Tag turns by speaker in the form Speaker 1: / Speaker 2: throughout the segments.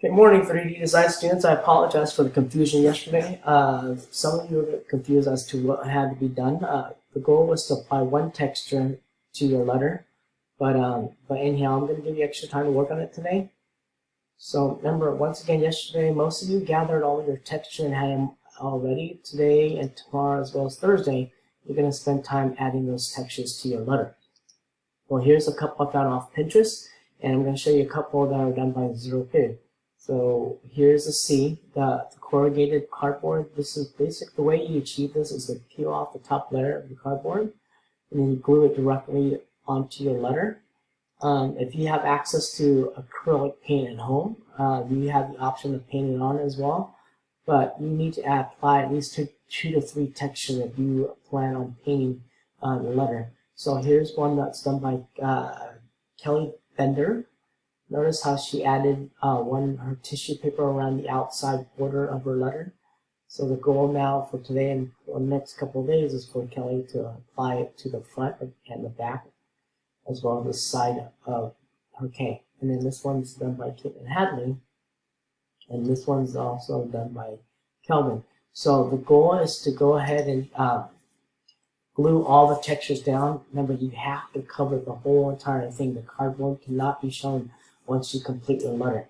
Speaker 1: Good morning, 3D design students. I apologize for the confusion yesterday. Some of you were confused as to what had to be done. The goal was to apply one texture to your letter, but anyhow, I'm going to give you extra time to work on it today. So remember, once again, yesterday, most of you gathered all your texture and had them already. Today and tomorrow, as well as Thursday, you're going to spend time adding those textures to your letter. Well, here's a couple I found off Pinterest, and I'm going to show you a couple that are done by Zero Period. So here's a C, the corrugated cardboard. This is basic. The way you achieve this is to peel off the top layer of the cardboard, and then you glue it directly onto your letter. If you have access to acrylic paint at home, you have the option of painting it on as well. But you need to apply at least two to three textures if you plan on painting the letter. So here's one that's done by Kelly Bender. Notice how she added her tissue paper around the outside border of her letter. So the goal now for today and for the next couple of days is for Kelly to apply it to the front and the back, as well as the side of her K. And then this one's done by Caitlin Hadley, and this one's also done by Kelvin. So the goal is to go ahead and glue all the textures down. Remember, you have to cover the whole entire thing. The cardboard cannot be shown once you complete your letter.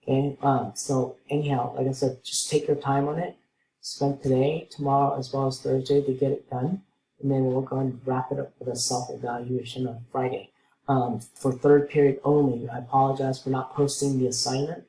Speaker 1: Okay, so anyhow, like I said, just take your time on it. Spend today, tomorrow, as well as Thursday to get it done. And then we'll go and wrap it up with a self-evaluation on Friday. For third period only, I apologize for not posting the assignment,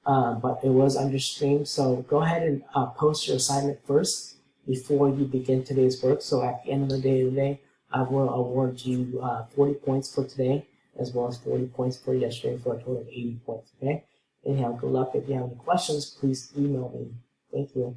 Speaker 1: but it was under stream. So go ahead and post your assignment first before you begin today's work. So at the end of the day today, I will award you 40 points for today, as well as 40 points for yesterday, for a total of 80 points, okay? Anyhow, good luck. If you have any questions, please email me. Thank you.